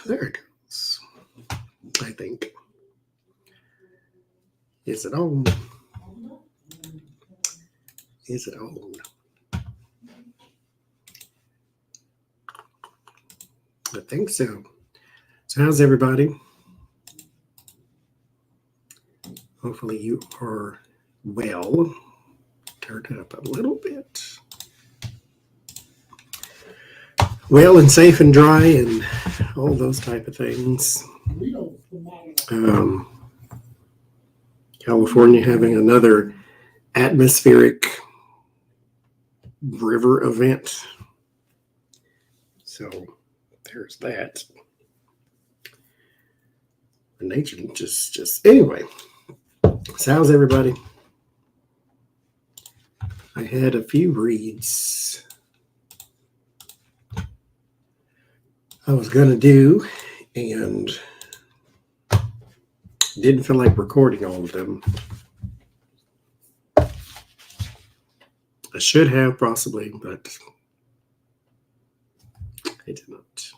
There it goes. I think. Is it on? Is it on? I think so. So how's everybody? Hopefully you are well. Turn it up a little bit. Well and safe and dry and all those type of things. California having another atmospheric river event. So there's that. The nature just anyway. So how's everybody? I had a few reads I was gonna do and didn't feel like recording all of them. I should have possibly, but I did not.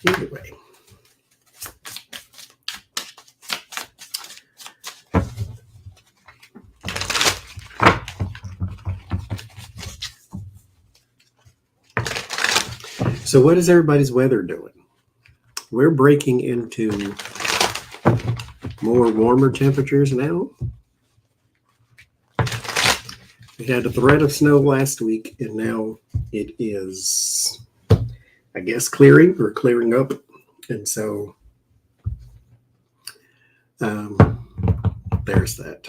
Anyway. So what is everybody's weather doing? We're breaking into more warmer temperatures now. We had a threat of snow last week, and now it is, I guess, clearing or clearing up. And so there's that.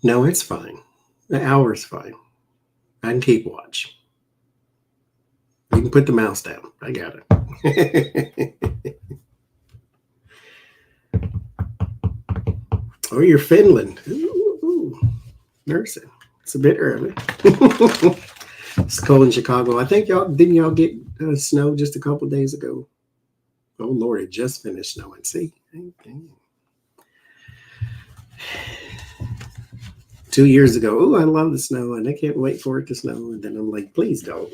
No, it's fine. The hour's fine. I can keep watch. You can put the mouse down. I got it. Oh, you're Finland. Ooh, nursing. It's a bit early. It's cold in Chicago. I think didn't y'all get snow just a couple of days ago? Oh Lord, it just finished snowing. See, 2 years ago. Oh, I love the snow, and I can't wait for it to snow. And then I'm like, please don't.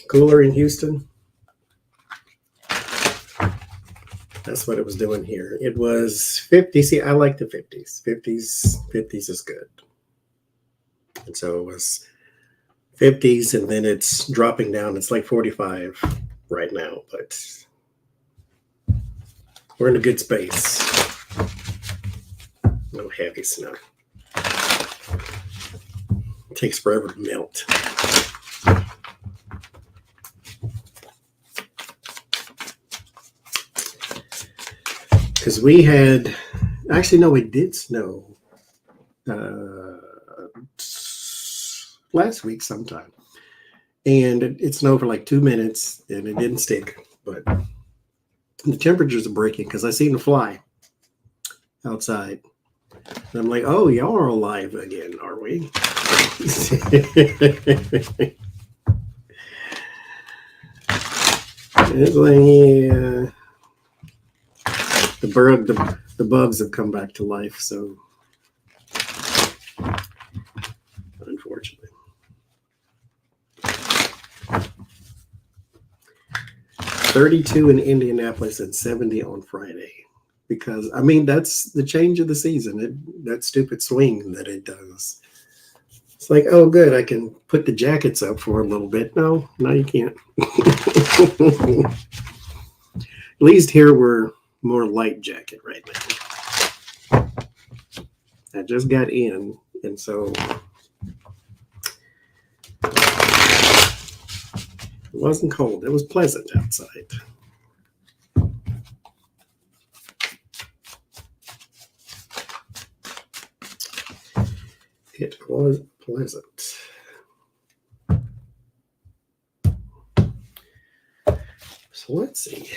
Cooler in Houston. That's what it was doing here. It was 50. See, I like the 50s. 50s is good. And so it was 50s, and then it's dropping down. It's like 45 right now, but we're in a good space. No heavy snow. It takes forever to melt. Because we had, actually, no, it did snow last week sometime. And it snowed for like 2 minutes, and it didn't stick. But the temperatures are breaking because I seen a fly outside. And I'm like, oh, y'all are alive again, are we? It's like, yeah. The bugs have come back to life, so unfortunately. 32 in Indianapolis and 70 on Friday. Because, I mean, that's the change of the season. That stupid swing that it does. It's like, oh, good, I can put the jackets up for a little bit. No, you can't. At least here we're more light jacket right now. I just got in, and so it wasn't cold. It was pleasant outside. It was pleasant. So let's see.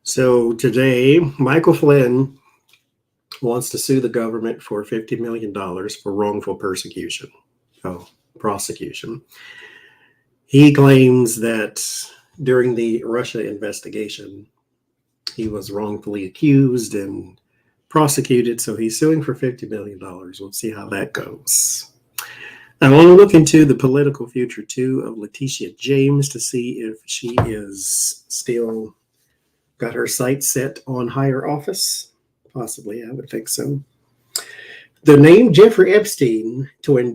So today, Michael Flynn wants to sue the government for $50 million for wrongful prosecution. He claims that during the Russia investigation, he was wrongfully accused and prosecuted, so he's suing for $50 million. We'll see how that goes. I want to look into the political future, too, of Letitia James to see if she is still got her sights set on higher office. Possibly, I would think so. The name Jeffrey Epstein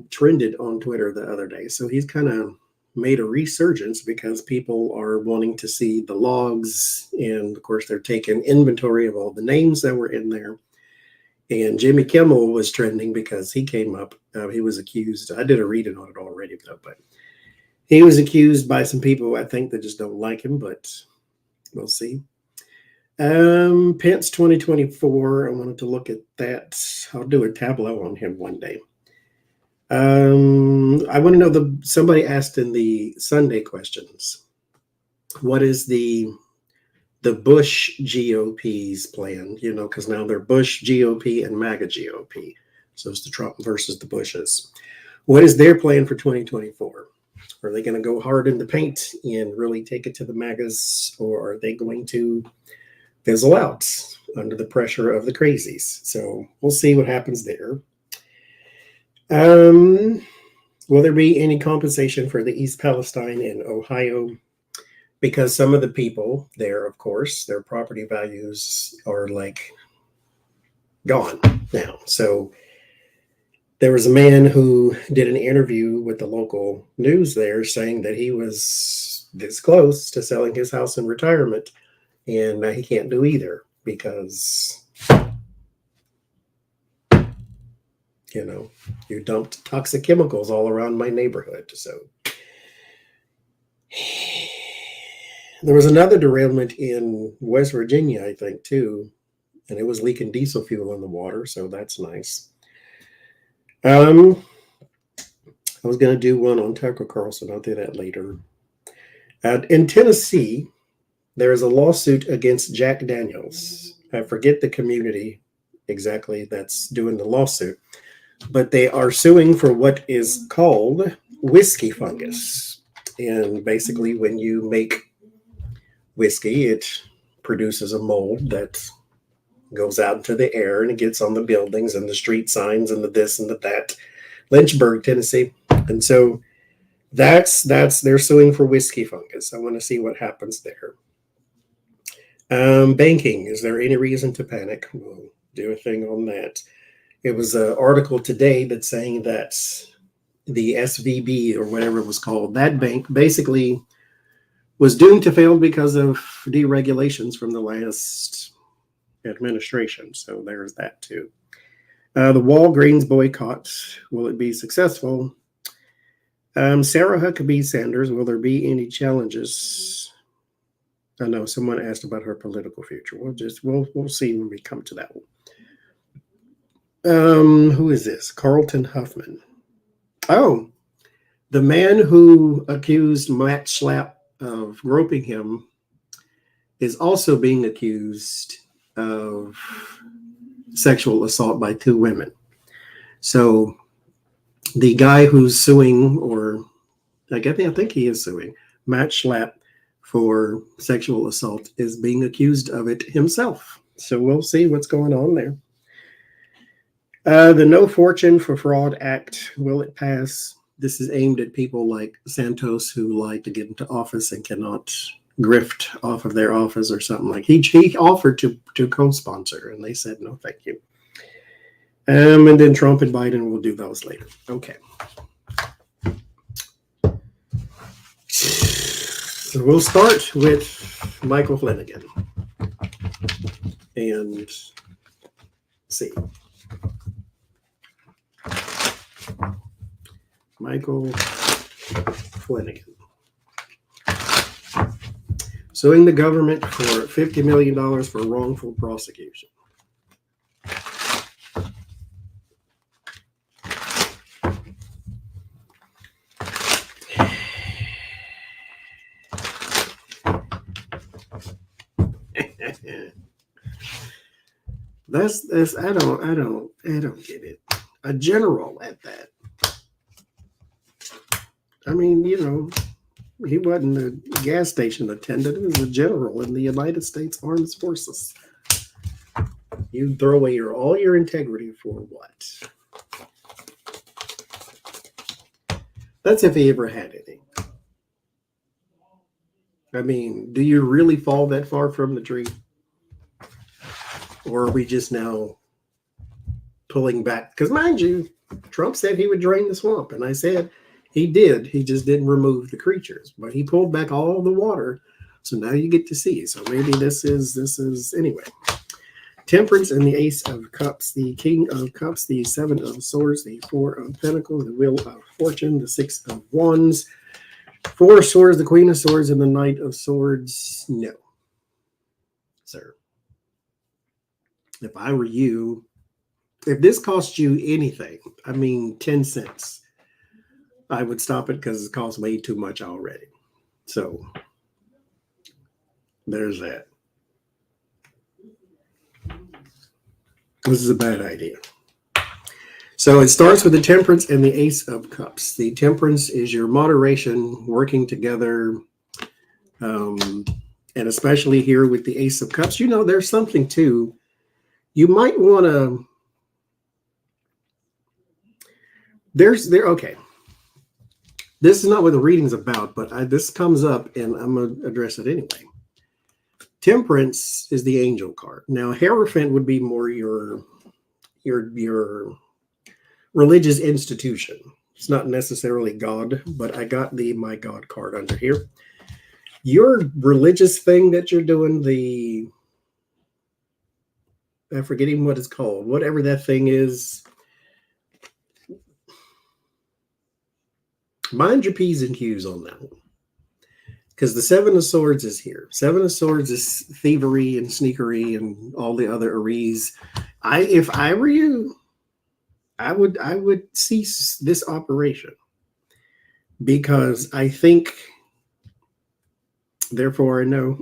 trended on Twitter the other day, so he's kind of made a resurgence because people are wanting to see the logs, and of course they're taking inventory of all the names that were in there. And Jimmy Kimmel was trending because he came up, he was accused, I did a reading on it already though, but he was accused by some people I think that just don't like him, but we'll see. Pence 2024, I wanted to look at that. I'll do a tableau on him one day. I want to know, somebody asked in the Sunday questions, what is the Bush GOP's plan? You know, because now they're Bush GOP and MAGA GOP. So it's the Trump versus the Bushes. What is their plan for 2024? Are they going to go hard in the paint and really take it to the MAGAs, or are they going to fizzle out under the pressure of the crazies? So we'll see what happens there. Will there be any compensation for the East Palestine in Ohio? Because some of the people there, of course, their property values are like gone now. So there was a man who did an interview with the local news there saying that he was this close to selling his house in retirement, and he can't do either because, you know, you dumped toxic chemicals all around my neighborhood. So there was another derailment in West Virginia, I think, too, and it was leaking diesel fuel in the water, so that's nice. I was going to do one on Tucker Carlson. I'll do that later. In Tennessee, there is a lawsuit against Jack Daniels. I forget the community exactly that's doing the lawsuit, but they are suing for what is called whiskey fungus. And basically, when you make whiskey, it produces a mold that goes out into the air and it gets on the buildings and the street signs and the this and the that. Lynchburg, Tennessee. And so they're suing for whiskey fungus. I want to see what happens there. Banking, is there any reason to panic? We'll do a thing on that. It was an article today that's saying that the SVB, or whatever it was called, that bank basically was doomed to fail because of deregulations from the last administration. So there's that too. The Walgreens boycott, will it be successful? Sarah Huckabee Sanders, will there be any challenges? I know someone asked about her political future. We'll see when we come to that one. Who is this? Carlton Huffman. Oh, the man who accused Matt Schlapp of groping him is also being accused of sexual assault by two women. So the guy who's suing, or I think he is suing Matt Schlapp for sexual assault, is being accused of it himself. So we'll see what's going on there. The No Fortune for Fraud Act, will it pass? This is aimed at people like Santos who like to get into office and cannot grift off of their office or something. Like he offered to co-sponsor and they said no thank you. And then Trump and Biden will do those later. Okay. So we'll start with Michael Flanagan and see. Michael Flanagan suing the government for $50 million for wrongful prosecution. That's I don't get it. A general at that. I mean, he wasn't a gas station attendant. He was a general in the United States Armed Forces. You throw away all your integrity for what? That's if he ever had any. I mean, do you really fall that far from the tree? Or are we just now pulling back? Because mind you, Trump said he would drain the swamp. And I said he did. He just didn't remove the creatures. But he pulled back all the water. So now you get to see. So maybe this is anyway. Temperance and the Ace of Cups, the King of Cups, the Seven of Swords, the Four of Pentacles, the Wheel of Fortune, the Six of Wands, Four of Swords, the Queen of Swords, and the Knight of Swords. No, sir. If I were you, if this cost you anything, I mean 10 cents, I would stop it because it costs way too much already. So there's that. This is a bad idea. So it starts with the Temperance and the Ace of Cups. The Temperance is your moderation, working together, and especially here with the Ace of Cups. There's something too. You might want to. Okay. This is not what the reading's about, but this comes up, and I'm gonna address it anyway. Temperance is the angel card. Now, Hierophant would be more your religious institution. It's not necessarily God, but I got my God card under here. Your religious thing that you're doing, I'm forgetting what it's called, whatever that thing is. Mind your P's and Q's on that one. Because the Seven of Swords is here. Seven of Swords is thievery and sneakery and all the other areas. If I were you, I would cease this operation, because I think, therefore I know,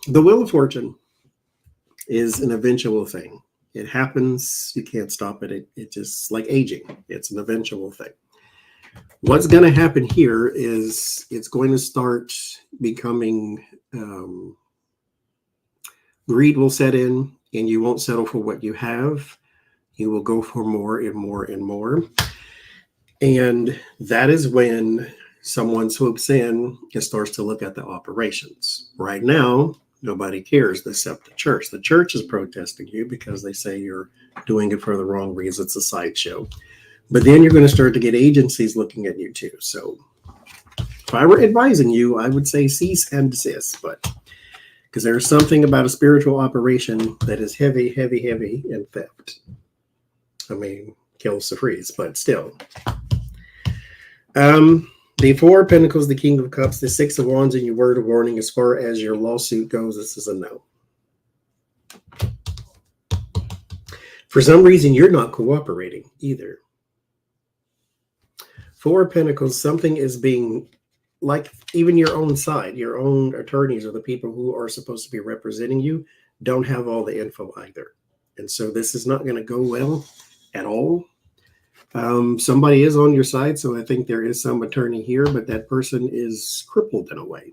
the Wheel of Fortune is an eventual thing. It happens. You can't stop it. It just like aging. It's an eventual thing. What's going to happen here is it's going to start becoming, greed will set in, and you won't settle for what you have. You will go for more and more and more. And that is when someone swoops in and starts to look at the operations. Right now, nobody cares except the church. The church is protesting you because they say you're doing it for the wrong reason. It's a sideshow. But then you're going to start to get agencies looking at you too. So if I were advising you, I would say cease and desist. But because there's something about a spiritual operation that is heavy, heavy, heavy in theft. I mean, kills the freeze, but still. The Four of Pentacles, the King of Cups, the Six of Wands, and your word of warning as far as your lawsuit goes, this is a no. For some reason, you're not cooperating either. Four of Pentacles, something is being, like even your own side, your own attorneys or the people who are supposed to be representing you don't have all the info either. And so this is not going to go well at all. Somebody is on your side, so I think there is some attorney here, but that person is crippled in a way.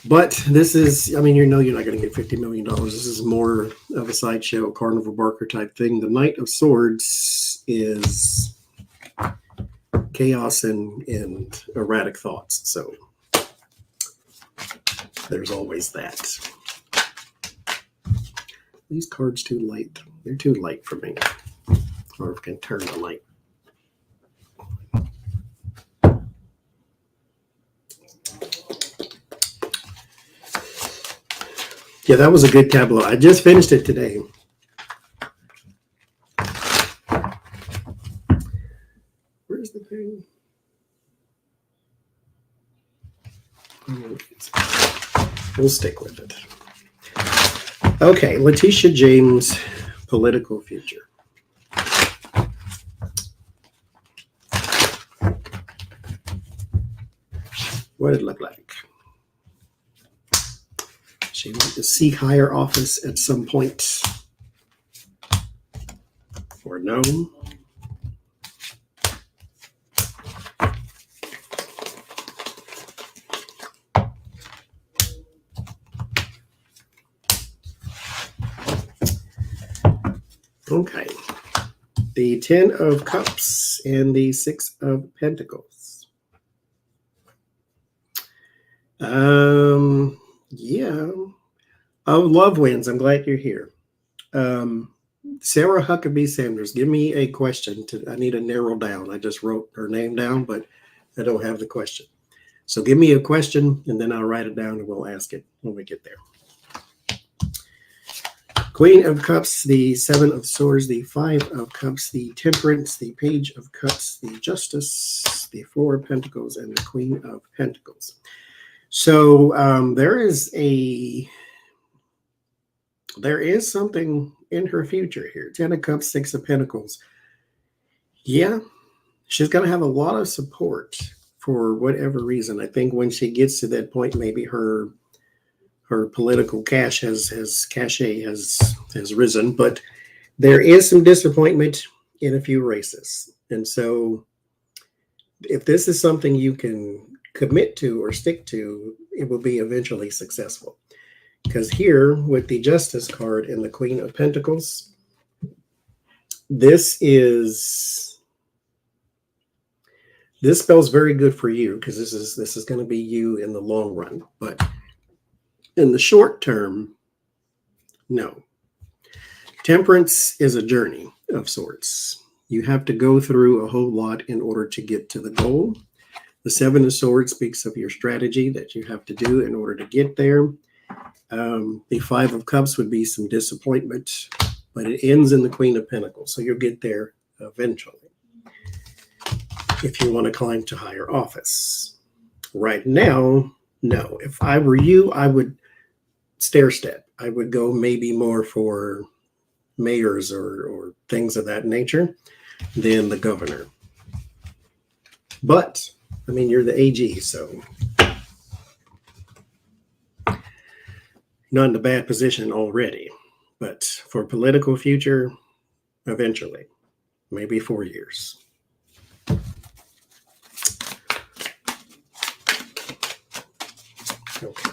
But this is, I mean, you're not going to get $50 million. This is more of a sideshow, Carnival Barker type thing. The Knight of Swords is chaos and erratic thoughts. So there's always that. These cards too light. They're too light for me. Or if I can turn the light. Yeah, that was a good tableau. I just finished it today. Where's the thing? We'll stick with it. Okay, Letitia James, political future. What did it look like? She went to seek higher office at some point. Or no. Okay. The 10 of Cups and the 6 of Pentacles. Yeah. Oh, love wins. I'm glad you're here. Sarah Huckabee Sanders, give me a question. I need to narrow down. I just wrote her name down, but I don't have the question. So give me a question, and then I'll write it down, and we'll ask it when we get there. Queen of Cups, the 7 of Swords, the 5 of Cups, the Temperance, the Page of Cups, the Justice, the 4 of Pentacles, and the Queen of Pentacles. So there is something in her future here. 10 of Cups, 6 of Pentacles. Yeah, she's going to have a lot of support for whatever reason. I think when she gets to that point, maybe her political cachet has risen, but there is some disappointment in a few races. And so if this is something you can commit to or stick to, it will be eventually successful. Because here with the Justice card and the Queen of Pentacles, this spells very good for you, because this is going to be you in the long run. But in the short term, no. Temperance is a journey of sorts. You have to go through a whole lot in order to get to the goal. The 7 of Swords speaks of your strategy that you have to do in order to get there. The 5 of Cups would be some disappointment, but it ends in the Queen of Pentacles. So you'll get there eventually if you want to climb to higher office. Right now, no. If I were you, I would stair step. I would go maybe more for mayors or things of that nature than the governor. But, I mean, you're the AG, so not in a bad position already. But for political future, eventually, maybe 4 years. Okay.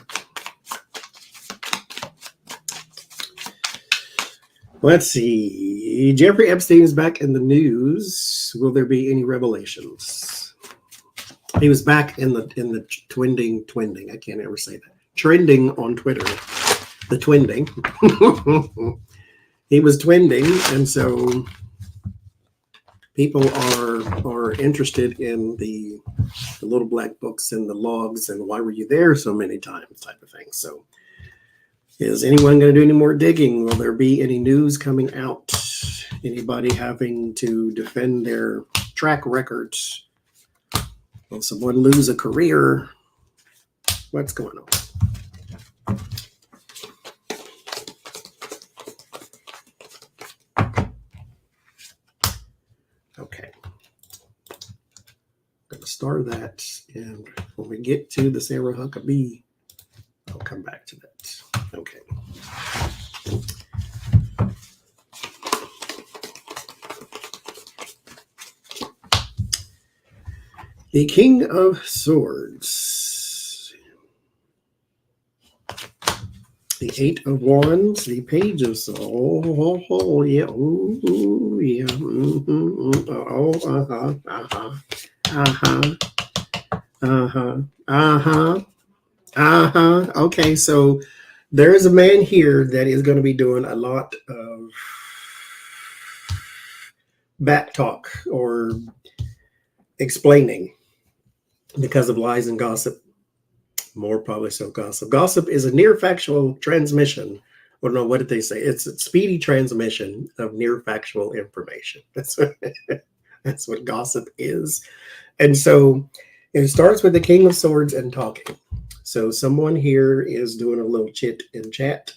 Let's see. Jeffrey Epstein is back in the news. Will there be any revelations? He was back in the twinding. I can't ever say that. Trending on Twitter. The twinding. He was twinding, and so people are interested in the little black books and the logs and why were you there so many times type of thing. So is anyone going to do any more digging? Will there be any news coming out? Anybody having to defend their track records? Will someone lose a career? What's going on? Okay. I'm going to start that, and when we get to the Sarah Huckabee, I'll come back to that. Okay. The King of Swords. The 8 of Wands. The Page of Swords. Oh, yeah. Ooh, yeah. Okay, so there is a man here that is going to be doing a lot of back talk or explaining because of lies and gossip. More probably so gossip. Gossip is a near factual transmission. Or no, what did they say? It's a speedy transmission of near factual information. That's what gossip is. And so it starts with the King of Swords and talking. So someone here is doing a little chit and chat.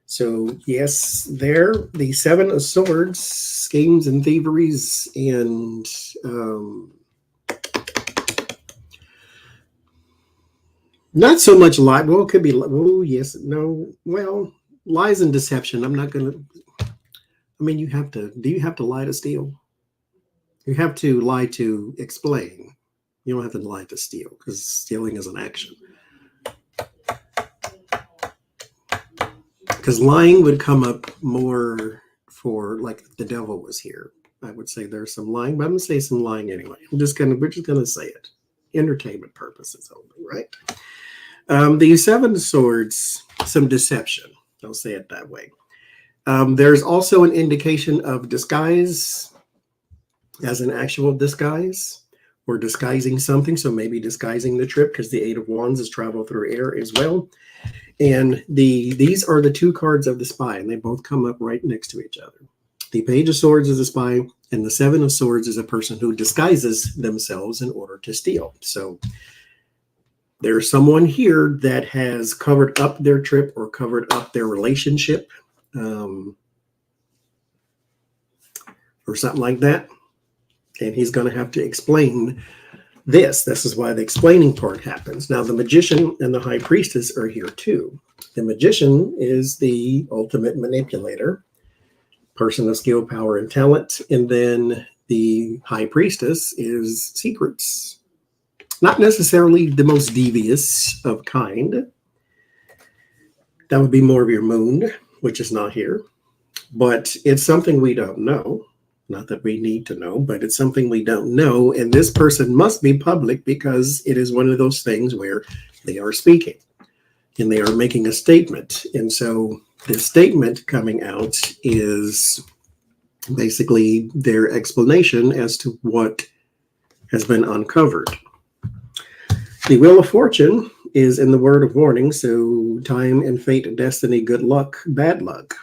So yes, there, the 7 of Swords, schemes and thieveries and Not so much lie. Well, it could be. Oh, yes, no. Well, lies and deception. I'm not going to. I mean, you have to. Do you have to lie to steal? You have to lie to explain. You don't have to lie to steal because stealing is an action. Because lying would come up more for like the devil was here. I would say there's some lying, but I'm gonna say some lying anyway. We're just gonna say it, entertainment purposes only, right? The Seven of Swords, some deception. I'll say it that way. There's also an indication of disguise, as an actual disguise, or disguising something. So maybe disguising the trip, because the Eight of Wands is travel through air as well. And these are the two cards of the spy, and they both come up right next to each other. The Page of Swords is a spy, and the Seven of Swords is a person who disguises themselves in order to steal. So there's someone here that has covered up their trip or covered up their relationship, or something like that. And he's going to have to explain this. This is why the explaining part happens. Now, the Magician and the High Priestess are here too. The Magician is the ultimate manipulator, person of skill, power, and talent. And then the High Priestess is secrets. Not necessarily the most devious of kind. That would be more of your moon, which is not here. But it's something we don't know. Not that we need to know, but it's something we don't know. And this person must be public because it is one of those things where they are speaking and they are making a statement. And so the statement coming out is basically their explanation as to what has been uncovered. The Wheel of Fortune is in the word of warning. So time and fate, destiny, good luck, bad luck.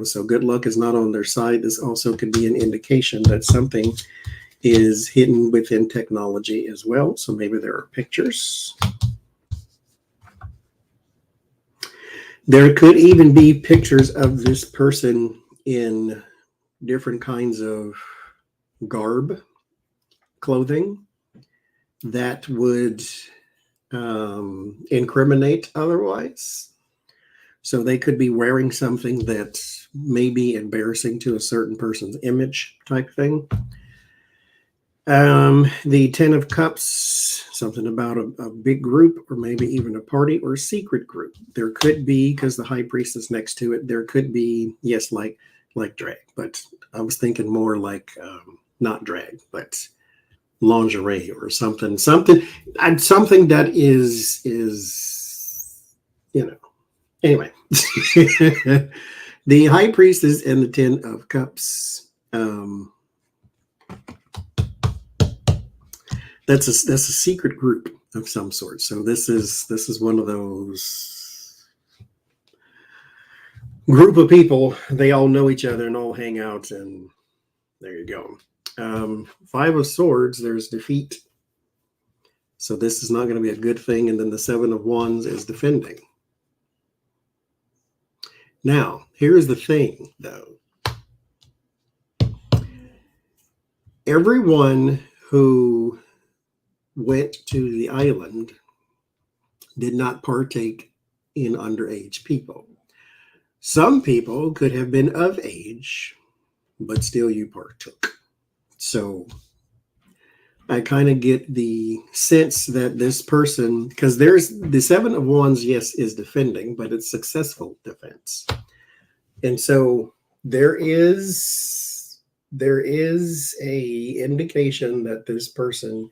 So good luck is not on their side. This also could be an indication that something is hidden within technology as well. So maybe there are pictures. There could even be pictures of this person in different kinds of garb, clothing, that would incriminate otherwise. So they could be wearing something that may be embarrassing to a certain person's image type thing. The Ten of Cups, something about a big group or maybe even a party or a secret group. There could be, because the High Priestess next to it, there could be, yes, like drag, but I was thinking more like not drag, but lingerie or something that is, you know. Anyway, the High Priestess and the Ten of Cups. That's a secret group of some sort. So this is one of those group of people. They all know each other and all hang out, and there you go. Five of Swords. There's defeat. So this is not going to be a good thing. And then the Seven of Wands is defending. Now, here's the thing, though. Everyone who went to the island did not partake in underage people. Some people could have been of age, but still you partook. So I kind of get the sense that this person, because there's the Seven of Wands, yes, is defending, but it's successful defense. And so there is a indication that this person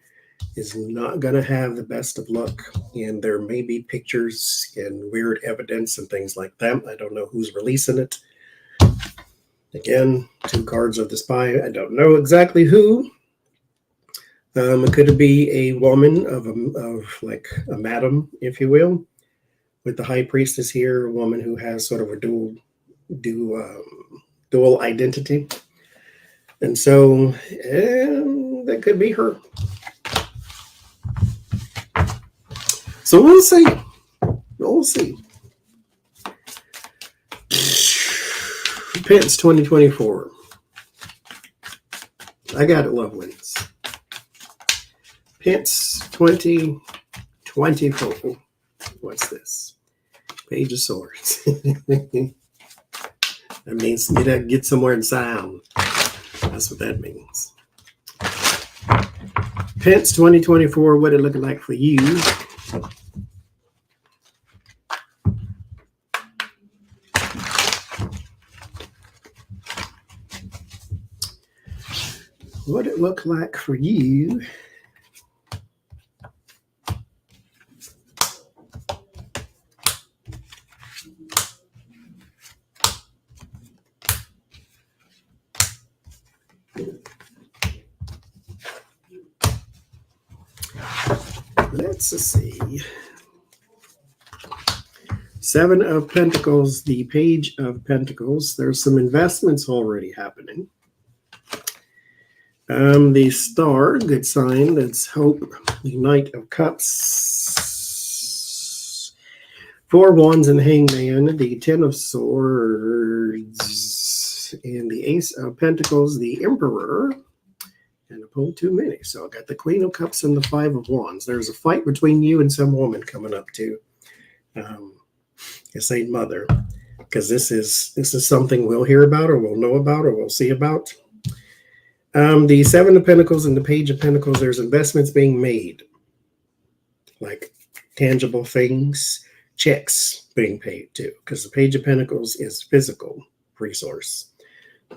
is not going to have the best of luck, and there may be pictures and weird evidence and things like that. I don't know who's releasing it. Again, two cards of the spy. I don't know exactly who. It could be a woman of like a madam, if you will, with the High Priestess here, a woman who has sort of a dual identity. And so that could be her. So we'll see. We'll see. Pence 2024. I got it, lovelies. Pence 2024. 24. What's this? Page of Swords. That means get somewhere in sound. That's what that means. Pence 2024, what it looking like for you? What it look like for you? Let's see. Seven of Pentacles, the Page of Pentacles. There's some investments already happening. The Star, good sign. Let's hope. The Knight of Cups. Four Wands and Hangman. The Ten of Swords. And the Ace of Pentacles, the Emperor. And I pulled too many. So I got the Queen of Cups and the Five of Wands. There's a fight between you and some woman coming up too. This ain't mother. Because this is something we'll hear about or we'll know about or we'll see about. The Seven of Pentacles and the Page of Pentacles, there's investments being made. Like tangible things, checks being paid too. Because the Page of Pentacles is physical resource.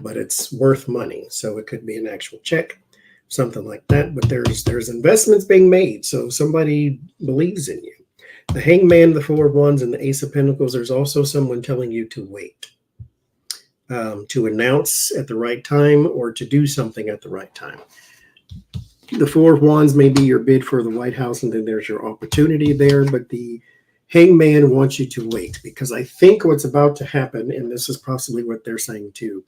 But it's worth money. So it could be an actual check, something like that. But there's investments being made. So somebody believes in you. The Hangman, the Four of Wands, and the Ace of Pentacles, there's also someone telling you to wait. To announce at the right time or to do something at the right time. The Four of Wands may be your bid for the White House, and then there's your opportunity there. But the Hangman wants you to wait, because I think what's about to happen, and this is possibly what they're saying too,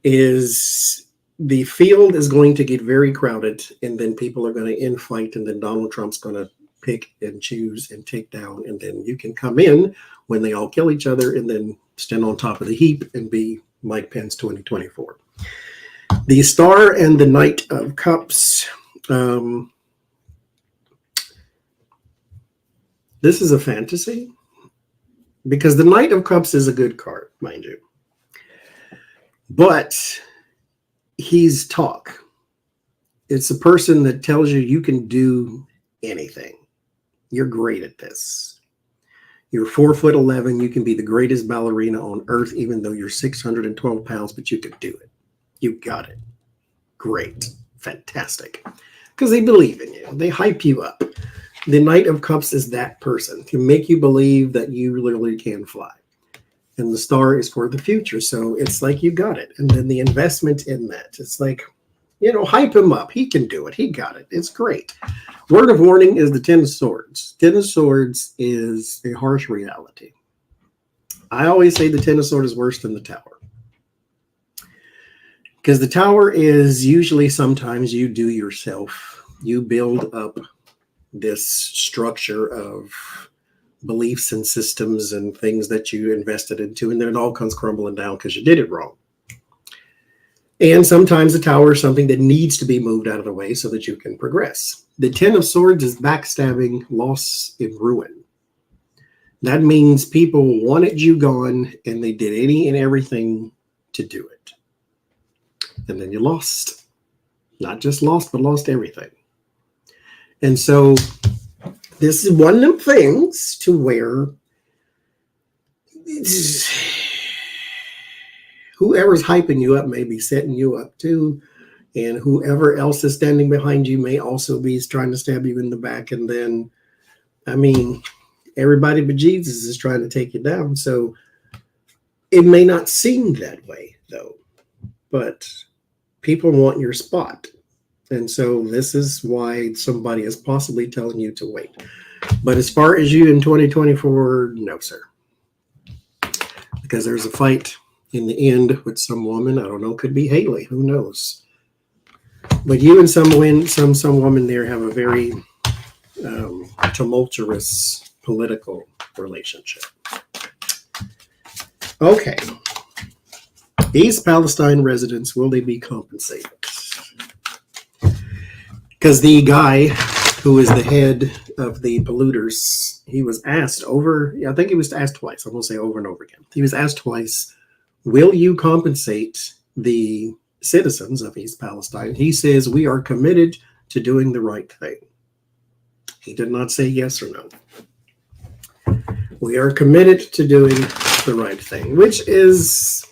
is the field is going to get very crowded, and then people are going to infight, and then Donald Trump's going to pick and choose and take down, and then you can come in when they all kill each other and then stand on top of the heap and be Mike Pence 2024. The Star and the Knight of Cups. This is a fantasy, because the Knight of Cups is a good card, mind you. But he's talk. It's a person that tells you you can do anything. You're great at this. You're 4'11". You can be the greatest ballerina on earth, even though you're 612 pounds, but you can do it. You got it. Great. Fantastic. Because they believe in you. They hype you up. The Knight of Cups is that person to make you believe that you literally can fly. And the Star is for the future. So it's like you got it. And then the investment in that. It's like, hype him up. He can do it. He got it. It's great. Word of warning is the Ten of Swords. Ten of Swords is a harsh reality. I always say the Ten of Swords is worse than the Tower. Because the Tower is usually sometimes you do yourself. You build up this structure of beliefs and systems and things that you invested into, and then it all comes crumbling down because you did it wrong. And sometimes the Tower is something that needs to be moved out of the way so that you can progress. The Ten of Swords is backstabbing, loss, and ruin. That means people wanted you gone, and they did any and everything to do it. And then you lost. Not just lost, but lost everything. And so this is one of them things to where whoever's hyping you up may be setting you up too. And whoever else is standing behind you may also be trying to stab you in the back. And then, everybody but Jesus is trying to take you down. So it may not seem that way, though. But people want your spot. And so this is why somebody is possibly telling you to wait. But as far as you in 2024, no, sir. Because there's a fight in the end with some woman. I don't know. Could be Haley. Who knows? But you and some woman there have a very tumultuous political relationship. Okay. East Palestine residents, will they be compensated? Because the guy who is the head of the polluters, he was asked I think he was asked twice. I'm going to say over and over again. He was asked twice, will you compensate the citizens of East Palestine? He says, we are committed to doing the right thing. He did not say yes or no. We are committed to doing the right thing, which is,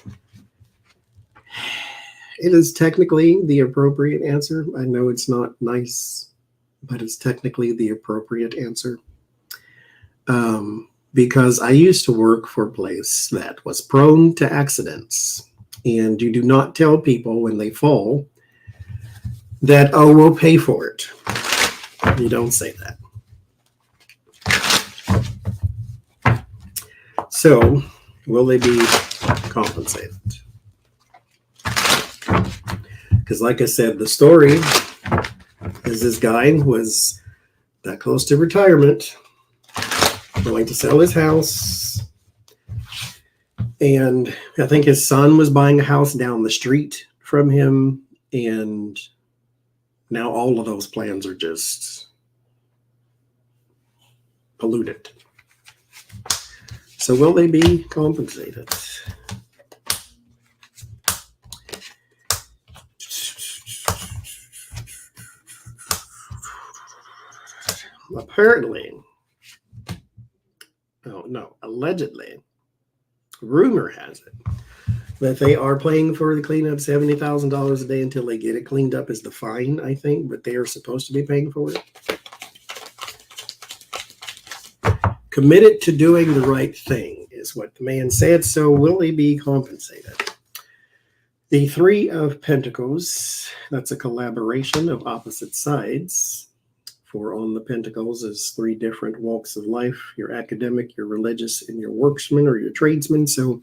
it is technically the appropriate answer. I know it's not nice, but it's technically the appropriate answer. Because I used to work for a place that was prone to accidents. And you do not tell people when they fall that, oh, we'll pay for it. You don't say that. So, will they be compensated? Because like I said, the story is this guy was that close to retirement, going to sell his house. And I think his son was buying a house down the street from him. And now all of those plans are just polluted. So will they be compensated? Apparently, allegedly, rumor has it that they are paying for the cleanup $70,000 a day until they get it cleaned up is the fine, I think, but they are supposed to be paying for it. Committed to doing the right thing is what the man said. So will they be compensated? The Three of Pentacles, that's a collaboration of opposite sides. For on the Pentacles is three different walks of life: your academic, your religious, and your worksman or your tradesman. So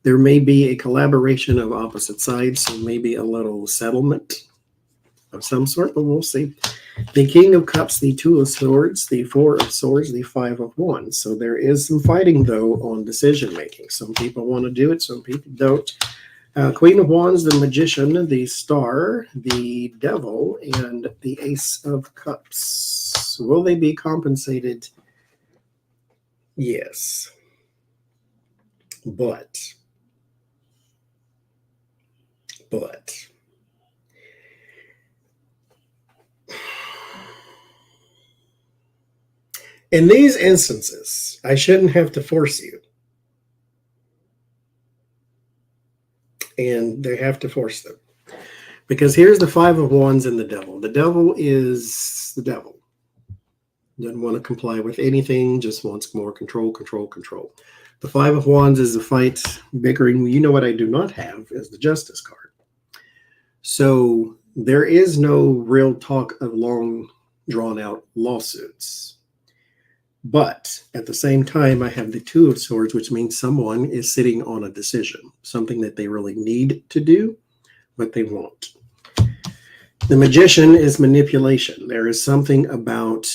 there may be a collaboration of opposite sides, so maybe a little settlement of some sort, but we'll see. The King of Cups, the Two of Swords, the Four of Swords, the Five of Wands. So there is some fighting, though, on decision making. Some people want to do it, some people don't. Queen of Wands, the Magician, the Star, the Devil, and the Ace of Cups. Will they be compensated? Yes. But in these instances, I shouldn't have to force you. And they have to force them. Because here's the Five of Wands and the Devil. The Devil is the devil. Doesn't want to comply with anything, just wants more control. The Five of Wands is a fight, bickering. You know what I do not have is the Justice card. So there is no real talk of long, drawn-out lawsuits. But at the same time, I have the Two of Swords, which means someone is sitting on a decision, something that they really need to do, but they won't. The Magician is manipulation. There is something about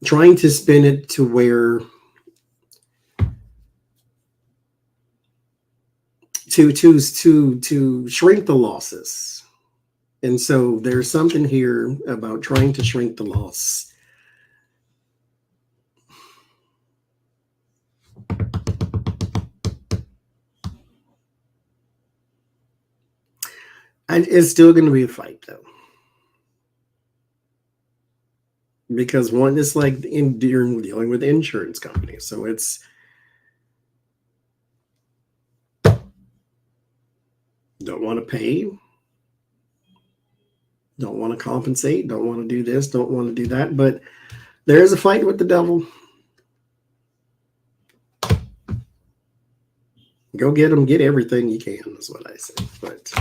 trying to spin it to where to shrink the losses. And so there's something here about trying to shrink the loss. And it's still going to be a fight, though. Because one is like dealing with insurance companies. So it's don't want to pay. Don't want to compensate, don't want to do this, don't want to do that. But there is a fight with the devil. Go get them, get everything you can, is what I say. But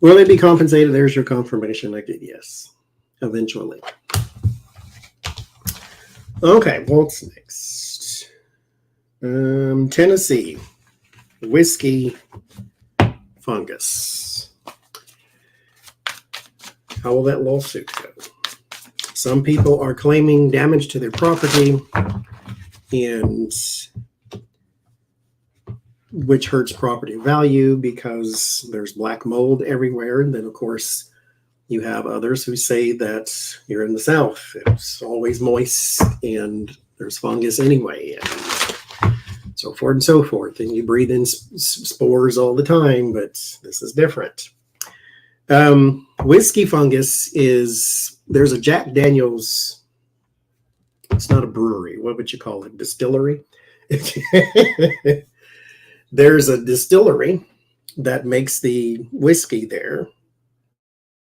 will they be compensated? There's your confirmation. I get yes, eventually. Okay, what's next? Tennessee, whiskey, fungus. How will that lawsuit go? Some people are claiming damage to their property, and which hurts property value because there's black mold everywhere. And then, of course, you have others who say that you're in the South. It's always moist and there's fungus anyway, and so forth and so forth. And you breathe in spores all the time, but this is different. Whiskey fungus there's a Jack Daniels, it's not a brewery. What would you call it? Distillery? There's a distillery that makes the whiskey there.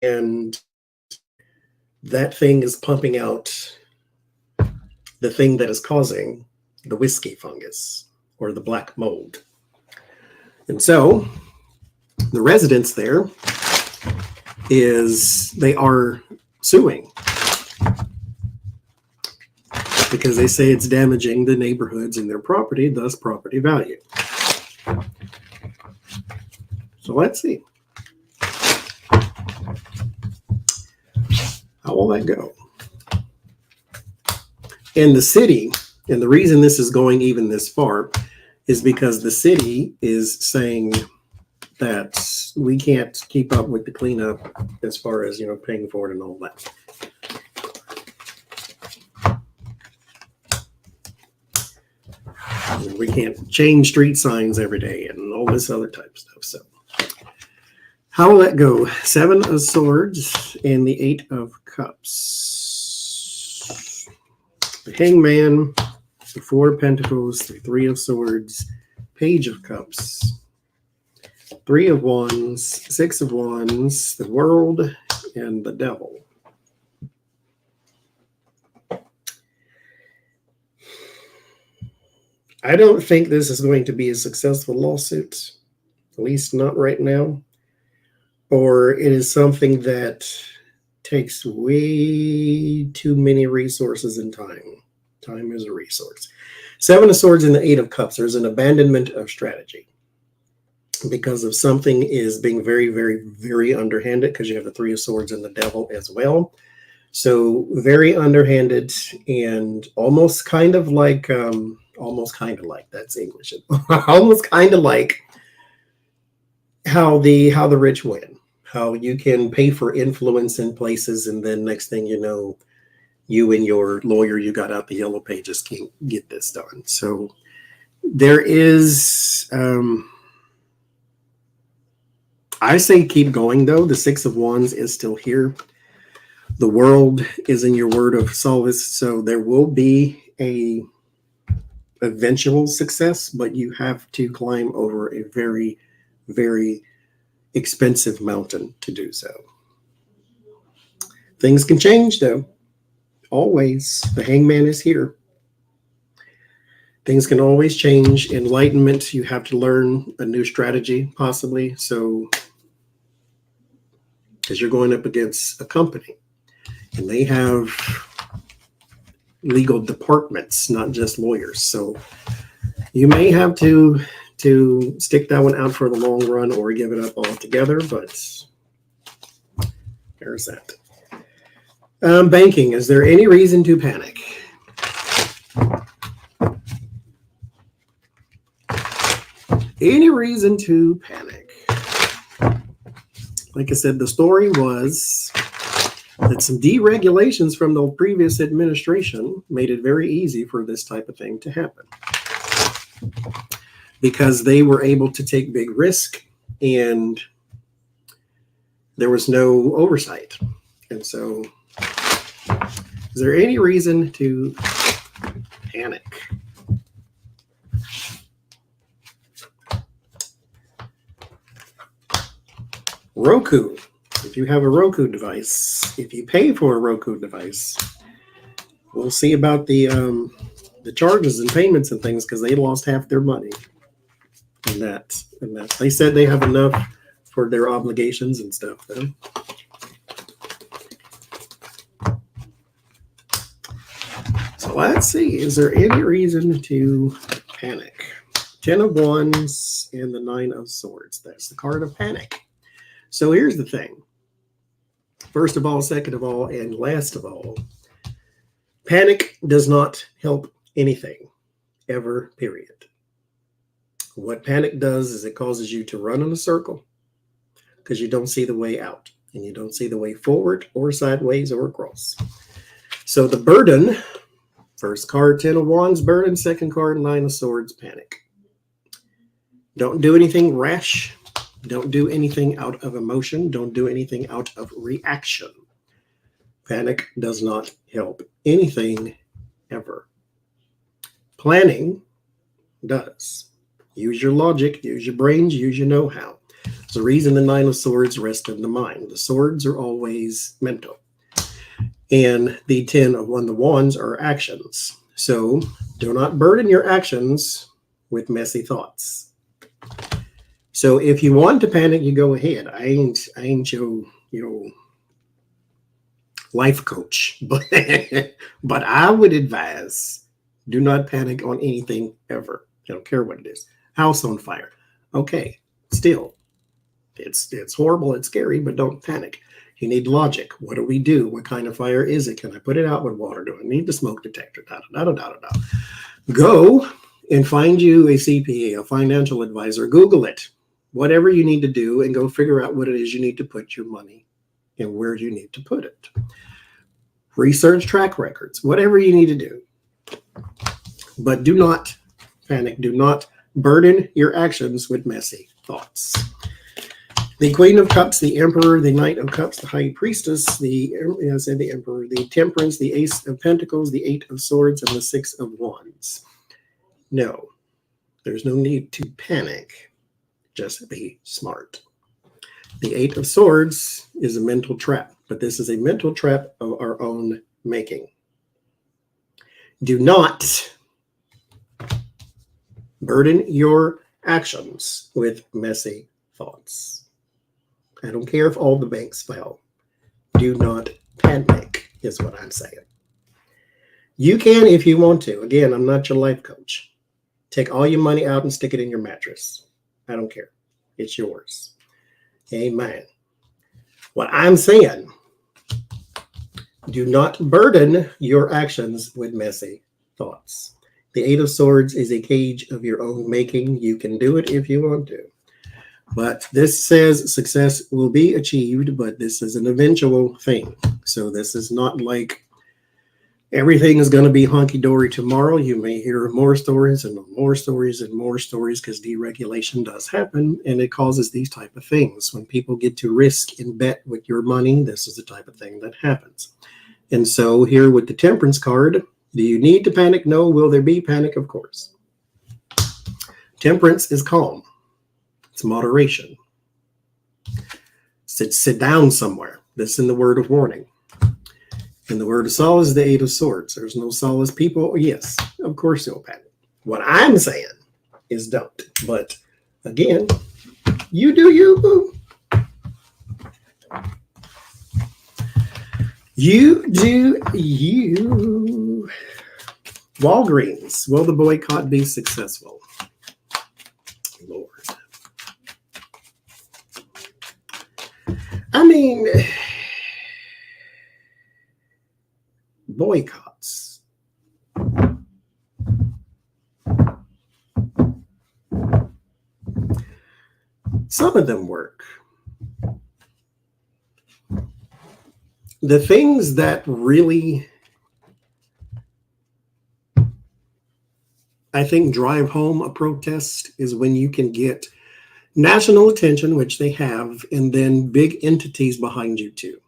And that thing is pumping out the thing that is causing the whiskey fungus or the black mold. And so the residents there they are suing because they say it's damaging the neighborhoods and their property, thus property value. So let's see. How will that go? And the city, and the reason this is going even this far is because the city is saying that we can't keep up with the cleanup as far as, paying for it and all that. And we can't change street signs every day and all this other type of stuff. So how will that go? 7 of Swords and the 8 of Cups. The Hangman, the 4 of Pentacles, the 3 of Swords, Page of Cups, 3 of Wands, 6 of Wands, the World, and the Devil. I don't think this is going to be a successful lawsuit, at least not right now. Or it is something that takes way too many resources and time. Time is a resource. 7 of Swords and the 8 of Cups. There's an abandonment of strategy because of something is being very, very, very underhanded, because you have the 3 of Swords and the Devil as well. So very underhanded and almost kind of like, that's English. Almost kind of like how the rich win. How you can pay for influence in places, and then next thing you know, you and your lawyer you got out the yellow pages can't get this done. So there is, I say keep going though. The 6 of Wands is still here. The World is in your word of solace, so there will be a eventual success, but you have to climb over a very, very expensive mountain to do so. Things can change though. Always. The Hangman is here. Things can always change. Enlightenment, you have to learn a new strategy possibly. So, because you're going up against a company and they have legal departments, not just lawyers. So you may have to stick that one out for the long run or give it up altogether, but there's that. Banking, is there any reason to panic? Any reason to panic? Like I said, the story was that some deregulations from the previous administration made it very easy for this type of thing to happen, because they were able to take big risk and there was no oversight. And so, is there any reason to panic? Roku. If you have a Roku device, if you pay for a Roku device, we'll see about the charges and payments and things, because they lost half their money. And that they said they have enough for their obligations and stuff though. So let's see, is there any reason to panic? 10 of Wands and the 9 of Swords. That's the card of panic. So here's the thing. First of all, second of all, and last of all, panic does not help anything, ever, period. What panic does is it causes you to run in a circle because you don't see the way out and you don't see the way forward or sideways or across. So the burden, first card, 10 of Wands, burden, second card, 9 of Swords, panic. Don't do anything rash. Don't do anything out of emotion. Don't do anything out of reaction. Panic does not help anything ever. Planning does. Use your logic, use your brains, use your know-how. There's a reason the 9 of Swords rests in the mind. The swords are always mental. And the 10 of the Wands are actions. So do not burden your actions with messy thoughts. So if you want to panic, you go ahead. I ain't your life coach, but I would advise do not panic on anything ever. I don't care what it is. House on fire. Okay, still, it's horrible, it's scary, but don't panic. You need logic. What do we do? What kind of fire is it? Can I put it out with water? Do I need the smoke detector? Go and find you a CPA, a financial advisor. Google it. Whatever you need to do, and go figure out what it is you need to put your money and where you need to put it. Research track records, whatever you need to do. But do not panic. Do not burden your actions with messy thoughts. The Queen of Cups, the Emperor, the Knight of Cups, the High Priestess, the Emperor, the Temperance, the Ace of Pentacles, the 8 of Swords, and the 6 of Wands. No, there's no need to panic. Just be smart. The 8 of Swords is a mental trap, but this is a mental trap of our own making. Do not burden your actions with messy thoughts. I don't care if all the banks fail. Do not panic, is what I'm saying. You can if you want to. Again, I'm not your life coach. Take all your money out and stick it in your mattress. I don't care. It's yours. Amen. What I'm saying, do not burden your actions with messy thoughts. The 8 of Swords is a cage of your own making. You can do it if you want to. But this says success will be achieved, but this is an eventual thing. So this is not like everything is going to be hunky-dory tomorrow. You may hear more stories and more stories and more stories because deregulation does happen, and it causes these type of things. When people get to risk and bet with your money, this is the type of thing that happens. And so here with the Temperance card, do you need to panic? No. Will there be panic? Of course. Temperance is calm. It's moderation. Sit down somewhere. That's in the word of warning. And the word of solace is the 8 of Swords. There's no solace. People, yes, of course you'll panic. What I'm saying is don't. But again, you do you, boo. You do you. Walgreens. Will the boycott be successful? Lord. I mean, boycotts. Some of them work. The things that really, I think, drive home a protest is when you can get national attention, which they have, and then big entities behind you too,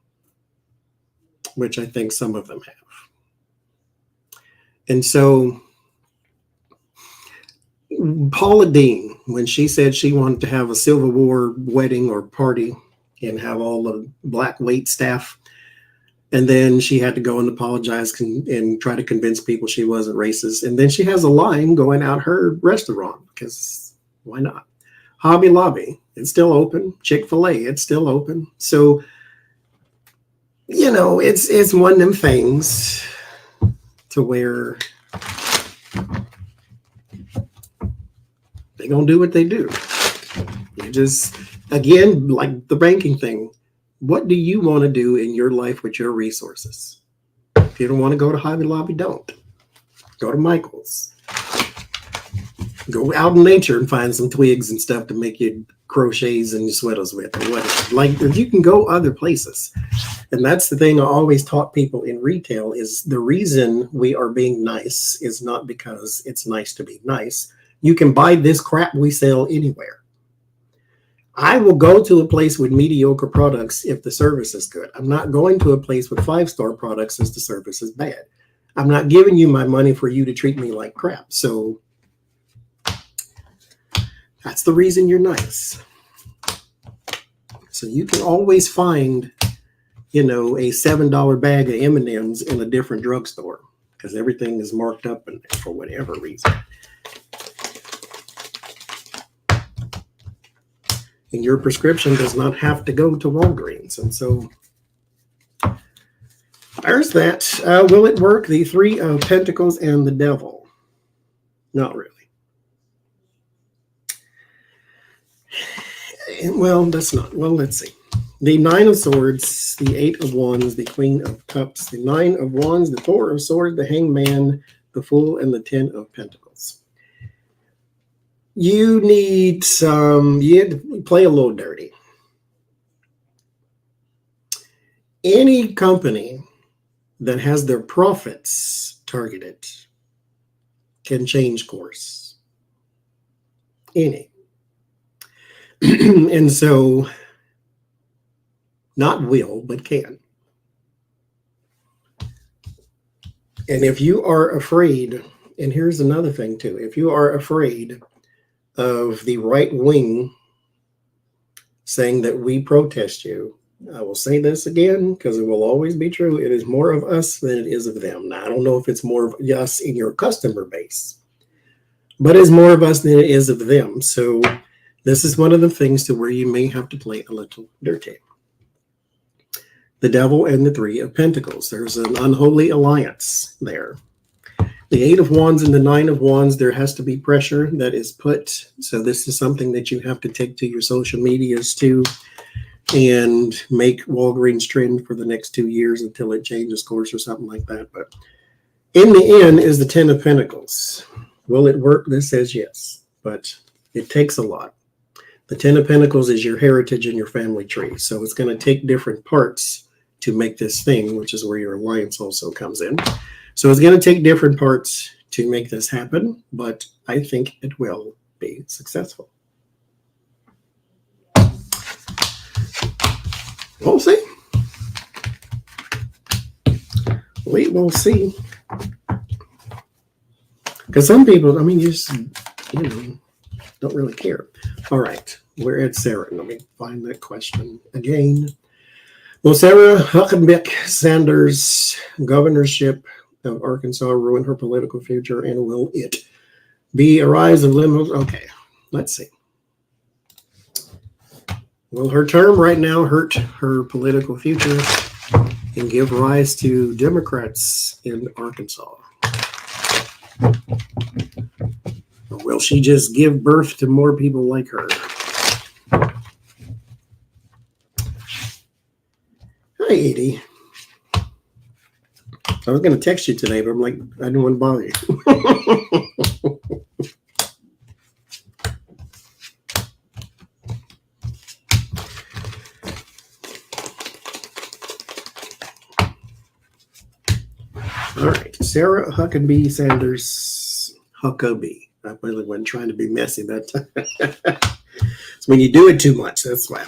which I think some of them have. And so Paula Deen, when she said she wanted to have a Civil War wedding or party and have all the black wait staff, and then she had to go and apologize and try to convince people she wasn't racist. And then she has a line going out her restaurant because why not? Hobby Lobby, it's still open. Chick-fil-A, it's still open. So, you know, it's one of them things to where they're going to do what they do. You just, again, like the banking thing, what do you want to do in your life with your resources? If you don't want to go to Hobby Lobby, don't. Go to Michael's. Go out in nature and find some twigs and stuff to make your crochets and your sweaters with, or whatever. Like, you can go other places. And that's the thing I always taught people in retail is the reason we are being nice is not because it's nice to be nice. You can buy this crap we sell anywhere. I will go to a place with mediocre products if the service is good. I'm not going to a place with 5-star products if the service is bad. I'm not giving you my money for you to treat me like crap. So that's the reason you're nice. So you can always find, a $7 bag of M&Ms in a different drugstore because everything is marked up in there for whatever reason. And your prescription does not have to go to Walgreens. And so there's that. Will it work? The 3 of Pentacles and the Devil. Not really. Well, that's not. Well, let's see. The 9 of Swords, the 8 of Wands, the Queen of Cups, the 9 of Wands, the 4 of Swords, the Hangman, the Fool, and the 10 of Pentacles. You need you play a little dirty. Any company that has their profits targeted can change course. Any. And so, not will, but can. And if you are afraid, and here's another thing too, if you are afraid of the right wing saying that we protest you, I will say this again because it will always be true. It is more of us than it is of them. Now, I don't know if it's more of us in your customer base, but it's more of us than it is of them. So this is one of the things to where you may have to play a little dirty. The Devil and the 3 of Pentacles. There's an unholy alliance there. The 8 of Wands and the 9 of Wands, there has to be pressure that is put. So this is something that you have to take to your social medias too and make Walgreens trend for the next 2 years until it changes course or something like that. But in the end is the 10 of Pentacles. Will it work? This says yes, but it takes a lot. The 10 of Pentacles is your heritage and your family tree. So it's going to take different parts to make this thing, which is where your alliance also comes in. So it's going to take different parts to make this happen, but I think it will be successful. We'll see. We will see. Because some people, you just, don't really care. All right, we're at Sarah. Let me find that question again. Will Sarah Huckabee Sanders' governorship of Arkansas ruin her political future, and will it be a rise of limos? Okay, let's see. Will her term right now hurt her political future and give rise to Democrats in Arkansas? Or will she just give birth to more people like her? Hi, Edie. I was going to text you today, but I'm like, I didn't want to bother you. All right, Sarah Huckabee Sanders. Huckabee. I really wasn't trying to be messy that time. It's when you do it too much, that's why.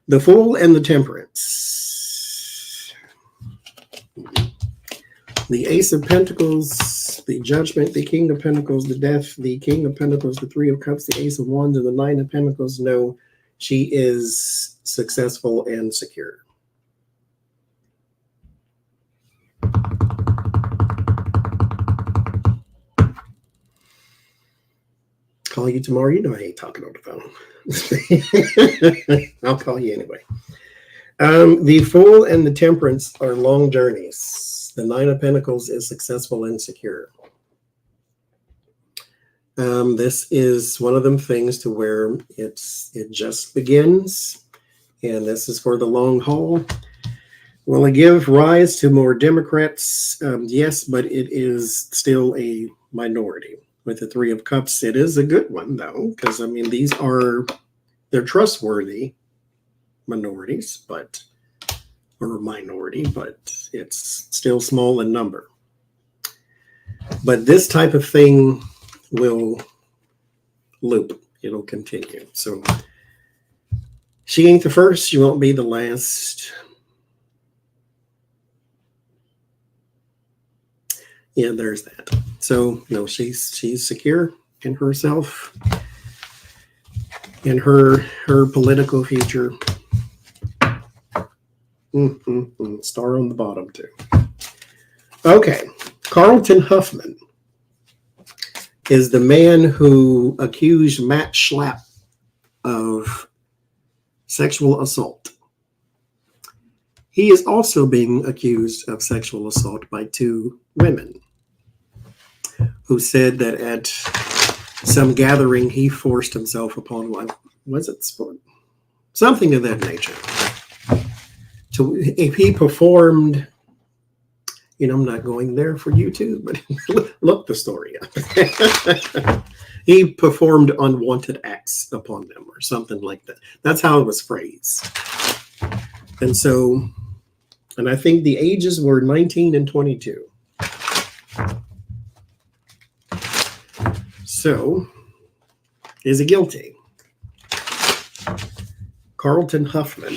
The Fool and the Temperance. The Ace of Pentacles, the Judgment, the King of Pentacles, the Death, the King of Pentacles, the 3 of Cups, the Ace of Wands, and the 9 of Pentacles. No, she is successful and secure. Call you tomorrow. You know I ain't talking on the phone. I'll call you anyway. The Fool and the Temperance are long journeys. The 9 of Pentacles is successful and secure. This is one of them things to where it just begins, and this is for the long haul. Will it give rise to more Democrats? Yes, but it is still a minority. with the Three of Cups. It is a good one, though, because, I mean, they're trustworthy minorities, or minority, but it's still small in number. But this type of thing will loop. It'll continue. So she ain't the first. She won't be the last. Yeah, there's that. So, she's secure in herself, in her political future. Star on the bottom, too. Okay. Carlton Huffman is the man who accused Matt Schlapp of sexual assault. He is also being accused of sexual assault by two women who said that at some gathering he forced himself upon one. Was it sport? Something of that nature. If he performed, I'm not going there for YouTube, but look the story up. He performed unwanted acts upon them or something like that. That's how it was phrased. And I think the ages were 19 and 22. So, is he guilty? Carlton Huffman.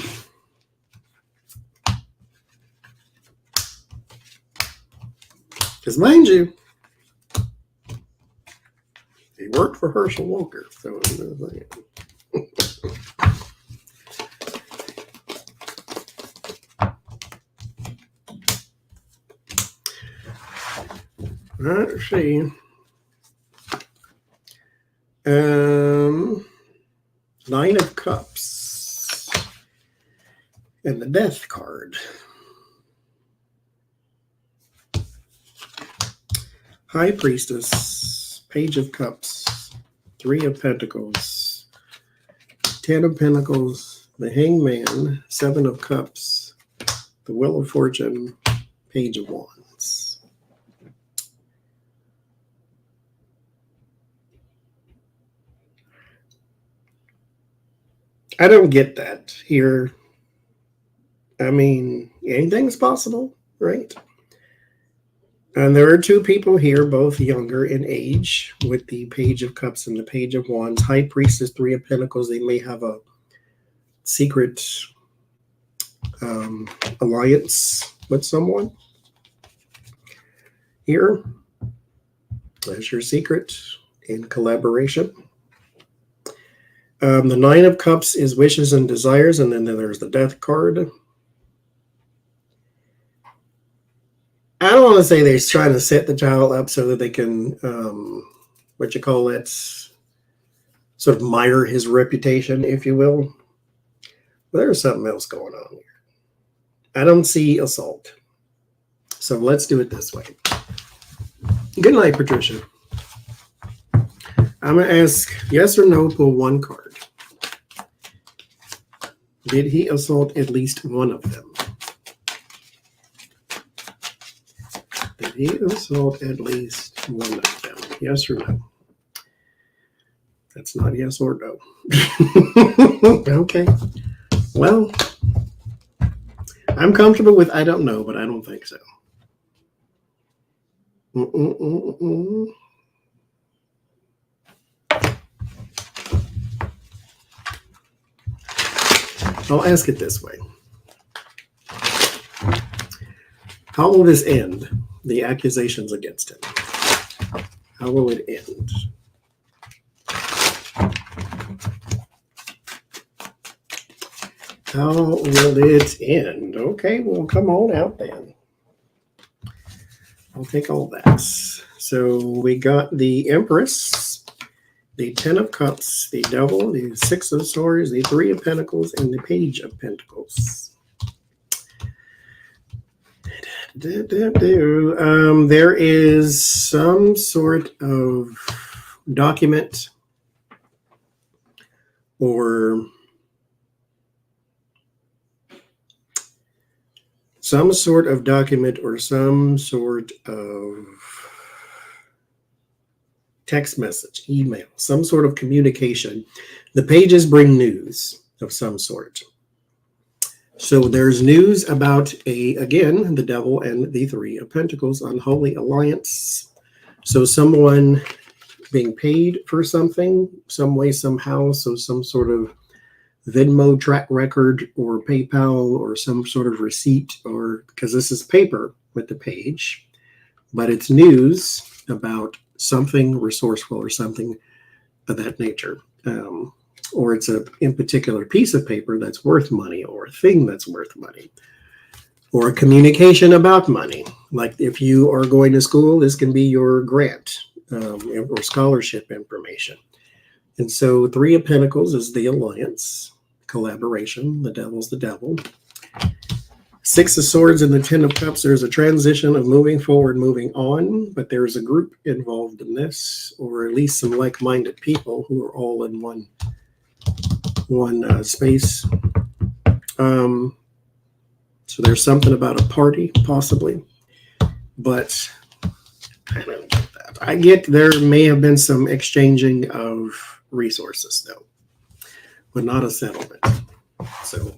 Because mind you, he worked for Herschel Walker. So let's see. Nine of Cups and the Death card. High Priestess, Page of Cups, Three of Pentacles, Ten of Pentacles, the Hangman, Seven of Cups, the Wheel of Fortune, Page of Wands. I don't get that here. I mean, anything's possible, right? And there are two people here, both younger in age, with the Page of Cups and the Page of Wands. High Priestess, Three of Pentacles. They may have a secret alliance with someone. Here, there's your secret in collaboration. The Nine of Cups is wishes and desires, and then there's the Death card. I don't want to say they're trying to set the child up so that they can, sort of mire his reputation, if you will. But there's something else going on here. I don't see assault. So let's do it this way. Good night, Patricia. I'm going to ask yes or no, pull one card. Did he assault at least one of them? Did he assault at least one of them? Yes or no? That's not yes or no. Okay. Well, I'm comfortable with I don't know, but I don't think so. I'll ask it this way. How will this end? The accusations against him. How will it end? How will it end? Okay, well, come on out then. I'll take all that. So we got the Empress, the Ten of Cups, the Devil, the Six of Swords, the Three of Pentacles, and the Page of Pentacles. There is some sort of document or some sort of text message, email, some sort of communication. The pages bring news of some sort. So there's news about again, the devil and the Three of Pentacles, unholy alliance. So someone being paid for something, some way, somehow. So some sort of Venmo track record or PayPal or some sort of receipt, or because this is paper with the page, but it's news about something resourceful or something of that nature. Or it's in particular piece of paper that's worth money, or a thing that's worth money, or a communication about money. Like if you are going to school, this can be your grant or scholarship information. And so Three of Pentacles is the alliance, collaboration. The devil's the devil. Six of Swords and the Ten of Cups, there's a transition of moving forward, moving on, but there's a group involved in this, or at least some like-minded people who are all in one space. So there's something about a party, possibly, but I don't get that. I get there may have been some exchanging of resources, though, but not a settlement. So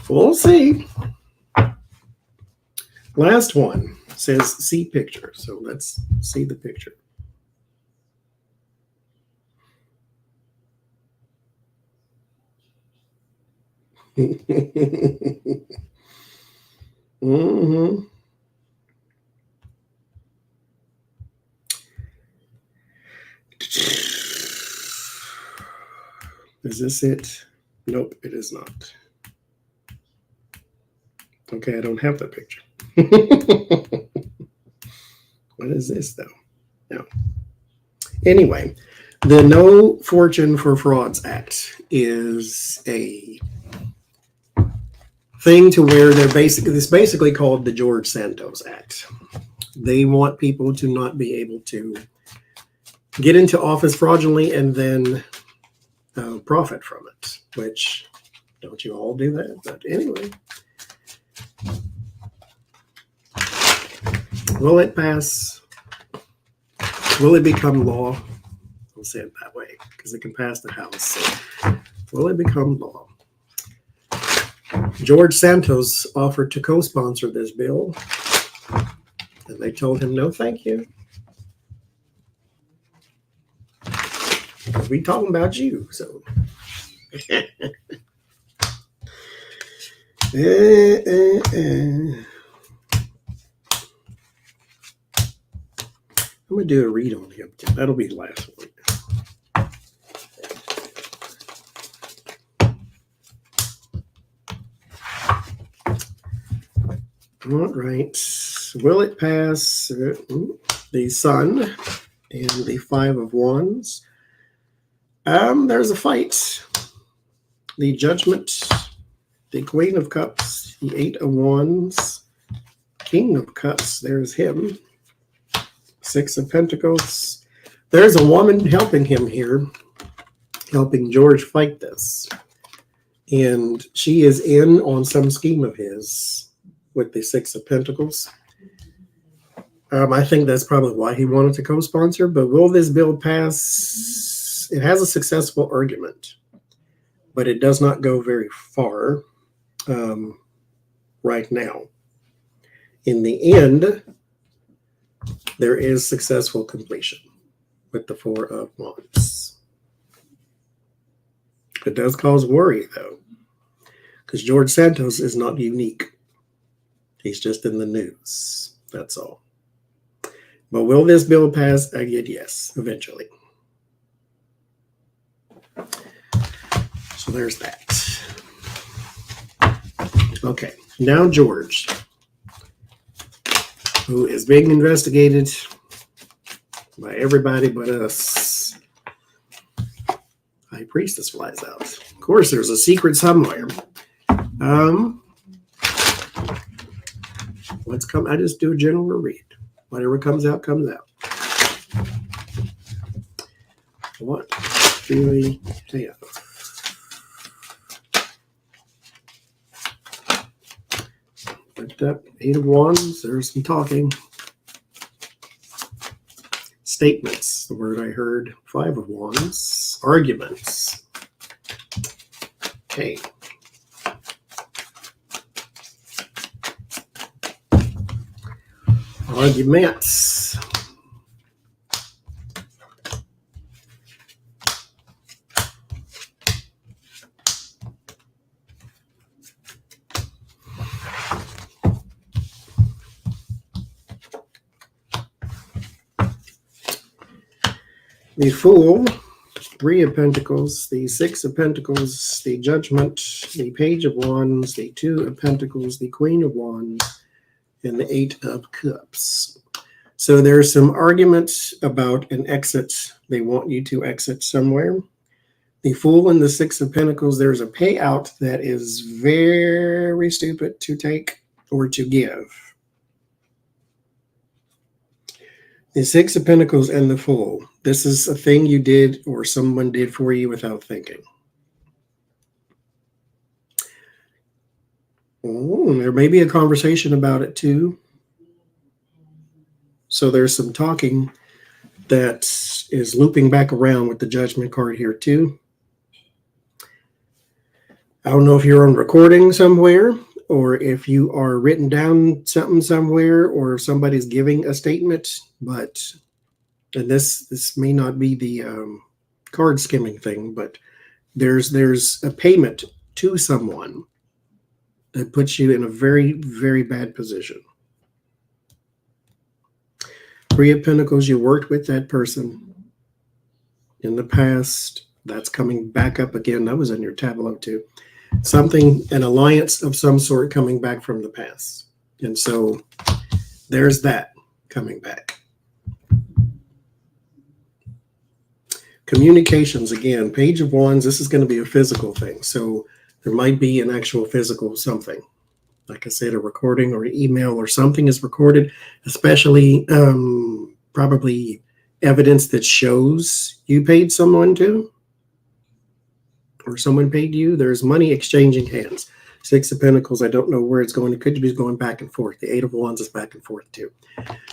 we'll see. Last one says see picture. So let's see the picture. Mm-hmm. Is this it? Nope, it is not. Okay, I don't have the picture. What is this, though? No. Anyway, the No Fortune for Frauds Act is a thing to where it's basically called the George Santos Act. They want people to not be able to get into office fraudulently and then profit from it, which don't you all do that? But anyway, will it pass? Will it become law? I'll say it that way because it can pass the House. So will it become law? George Santos offered to co-sponsor this bill, and they told him, no, thank you. Because we talking about you, so. I'm going to do a read on him. That'll be the last one. All right. Will it pass the Sun and the Five of Wands? There's a fight. The Judgment, the Queen of Cups, the Eight of Wands, King of Cups, there's him. Six of Pentacles. There's a woman helping him here, helping George fight this. And she is in on some scheme of his with the Six of Pentacles. I think that's probably why he wanted to co-sponsor, but will this bill pass? It has a successful argument, but it does not go very far right now. In the end, there is successful completion with the Four of Wands. It does cause worry, though, because George Santos is not unique. He's just in the news. That's all. But will this bill pass? I get yes, eventually. So there's that. Okay, now George, who is being investigated by everybody but us. High Priestess flies out. Of course, there's a secret somewhere. Let's come. I just do a general read. Whatever comes out, comes out. What do we have? Picked up Eight of Wands. There's some talking. Statements, the word I heard. 5 of Wands. Arguments. Okay. Arguments. The Fool, 3 of Pentacles, the 6 of Pentacles, the Judgment, the Page of Wands, the 2 of Pentacles, the Queen of Wands, and the 8 of Cups. So there's some arguments about an exit. They want you to exit somewhere. The Fool and the 6 of Pentacles, there's a payout that is very stupid to take or to give. The 6 of Pentacles and the Fool. This is a thing you did or someone did for you without thinking. Oh, there may be a conversation about it too. So there's some talking that is looping back around with the Judgment card here too. I don't know if you're on recording somewhere, or if you are written down something somewhere, or if somebody's giving a statement, but, and this may not be the card skimming thing, but there's a payment to someone that puts you in a very, very bad position. 3 of Pentacles, you worked with that person in the past. That's coming back up again. That was in your tableau too. Something, an alliance of some sort coming back from the past. And so there's that coming back. Communications, again, Page of Wands, this is going to be a physical thing. So there might be an actual physical something. Like I said, a recording or an email or something is recorded, especially probably evidence that shows you paid someone to, or someone paid you. There's money exchanging hands. 6 of Pentacles, I don't know where it's going. It could be going back and forth. The 8 of Wands is back and forth too.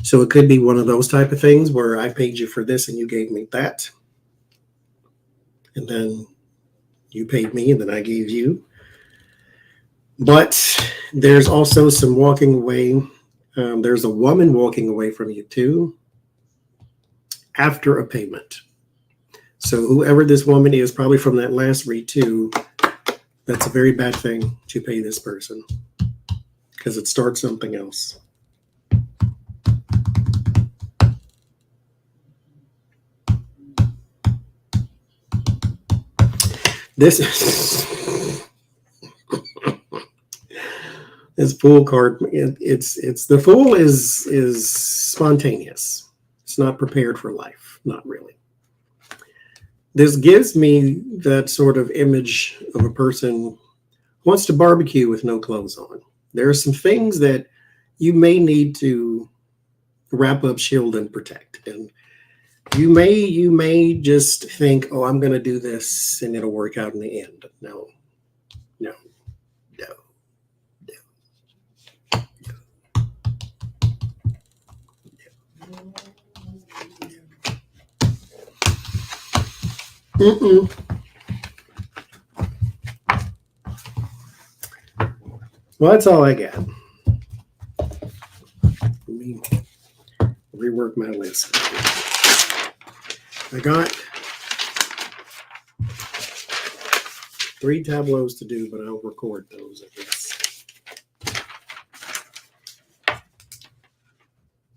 So it could be one of those type of things where I paid you for this and you gave me that. And then you paid me and then I gave you. But there's also some walking away. There's a woman walking away from you too after a payment. So whoever this woman is, probably from that last read too, that's a very bad thing to pay this person because it starts something else. This is this Fool card. It's the Fool is spontaneous. It's not prepared for life. Not really. This gives me that sort of image of a person who wants to barbecue with no clothes on. There are some things that you may need to wrap up, shield, and protect. And you may just think, oh, I'm going to do this and it'll work out in the end. No. Mm-mm. Well, that's all I got. Let me rework my list. I got 3 tableaus to do, but I'll record those, I guess.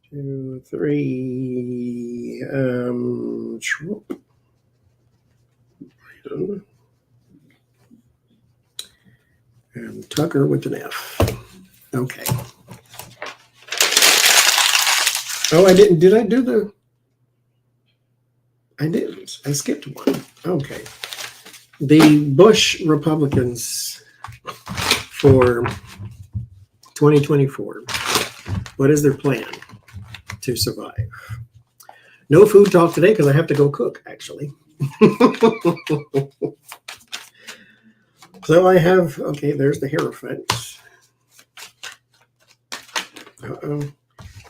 2, 3. And Tucker with an F. Okay. Oh, I didn't. Did I do the? I didn't. I skipped one. Okay. The Bush Republicans for 2024. What is their plan to survive? No food talk today because I have to go cook, actually. So I have, okay, there's the Hierophant. Uh-oh.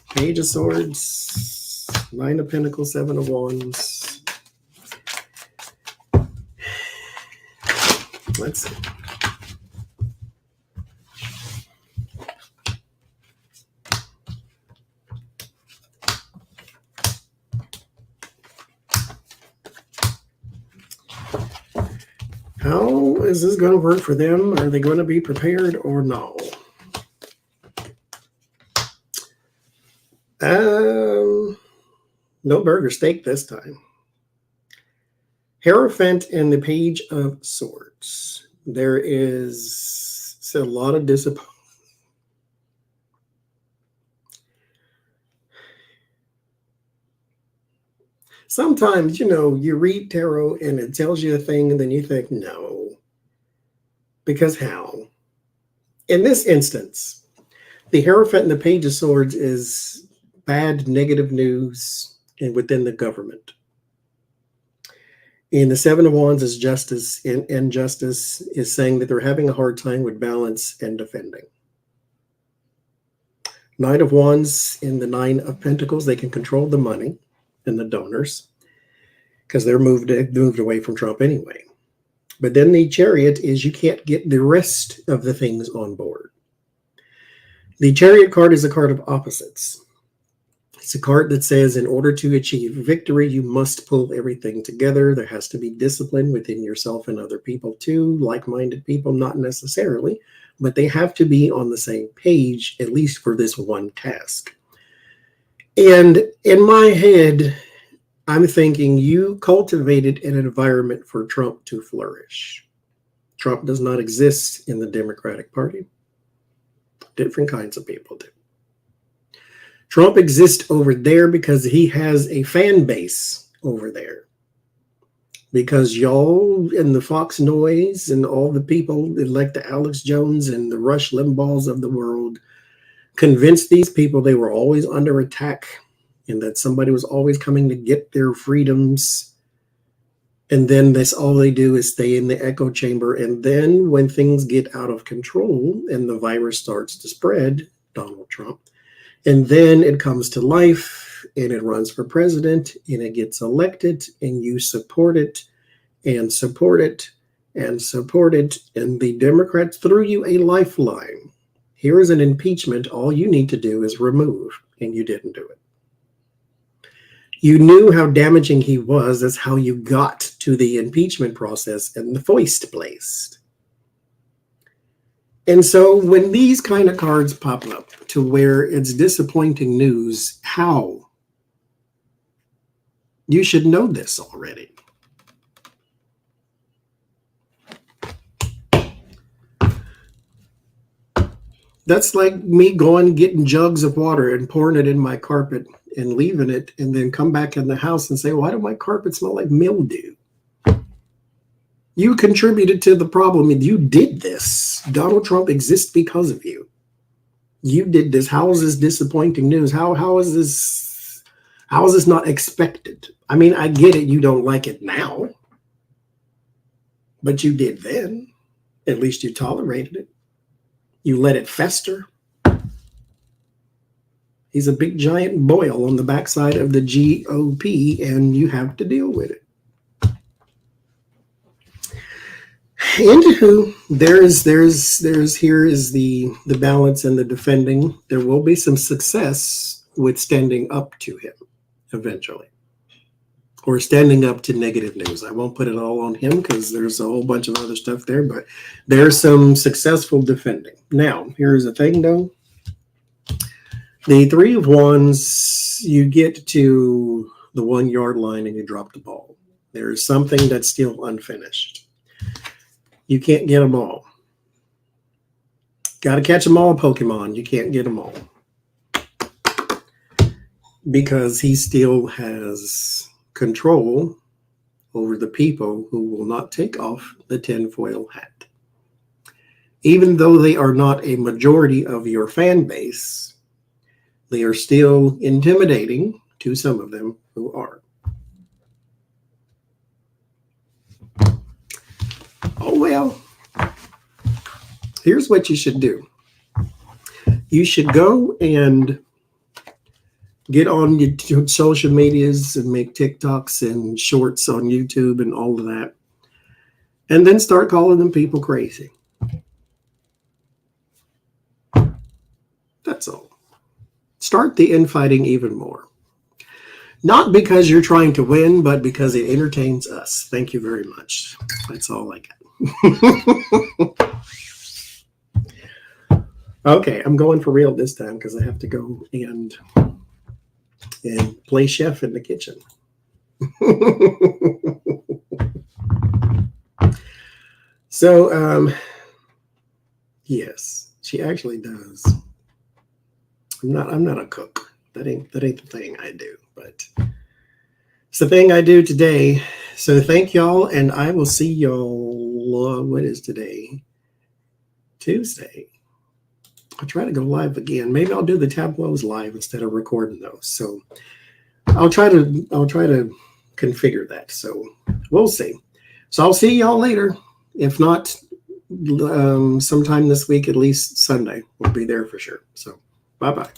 Page of Swords. Nine of Pentacles, Seven of Wands. Let's see. How is this going to work for them? Are they going to be prepared or no? No burger steak this time. Hierophant and the Page of Swords. There is a lot of disappointment. Sometimes, you read tarot and it tells you a thing and then you think, no. Because how? In this instance, the Hierophant and the Page of Swords is bad, negative news and within the government. And the Seven of Wands is justice, and justice is saying that they're having a hard time with balance and defending. Knight of Wands in the Nine of Pentacles, they can control the money and the donors because they're moved away from Trump anyway. But then the Chariot is you can't get the rest of the things on board. The Chariot card is a card of opposites. It's a card that says in order to achieve victory, you must pull everything together. There has to be discipline within yourself and other people too, like-minded people, not necessarily, but they have to be on the same page, at least for this one task. And in my head, I'm thinking you cultivated an environment for Trump to flourish. Trump does not exist in the Democratic Party. Different kinds of people do. Trump exists over there because he has a fan base over there. Because y'all and the Fox Noise and all the people like the Alex Jones and the Rush Limbaughs of the world convinced these people they were always under attack and that somebody was always coming to get their freedoms. And then that's all they do is stay in the echo chamber. And then when things get out of control and the virus starts to spread, Donald Trump, and then it comes to life and it runs for president and it gets elected and you support it and support it and support it. And the Democrats threw you a lifeline. Here is an impeachment. All you need to do is remove, and you didn't do it. You knew how damaging he was. That's how you got to the impeachment process and the foist placed. And so when these kind of cards pop up to where it's disappointing news, how? You should know this already. That's like me going getting jugs of water and pouring it in my carpet and leaving it and then come back in the house and say, why do my carpet smell like mildew? You contributed to the problem and you did this. Donald Trump exists because of you. You did this. How is this disappointing news? How is this not expected? I mean, I get it. You don't like it now, but you did then. At least you tolerated it. You let it fester. He's a big giant boil on the backside of the GOP, and you have to deal with it. Anywho, here is the balance and the defending. There will be some success with standing up to him eventually, or standing up to negative news. I won't put it all on him because there's a whole bunch of other stuff there, but there's some successful defending. Now, here's the thing though. The Three of Wands, you get to the 1 yard line and you drop the ball. There is something that's still unfinished. You can't get them all. Got to catch them all, Pokemon. You can't get them all. Because he still has control over the people who will not take off the tinfoil hat. Even though they are not a majority of your fan base, they are still intimidating to some of them who are. Oh, well, here's what you should do. You should go and get on your social medias and make TikToks and shorts on YouTube and all of that. And then start calling them people crazy. That's all. Start the infighting even more. Not because you're trying to win, but because it entertains us. Thank you very much. That's all I got. Okay, I'm going for real this time because I have to go and play chef in the kitchen. So, yes, she actually does. I'm not a cook. That ain't the thing I do, but it's the thing I do today. So thank y'all, and I will see y'all. What is today? Tuesday. I'll try to go live again. Maybe I'll do the tableaus live instead of recording those. So I'll try to configure that. So we'll see. So I'll see y'all later. If not, sometime this week, at least Sunday, we'll be there for sure. So bye-bye.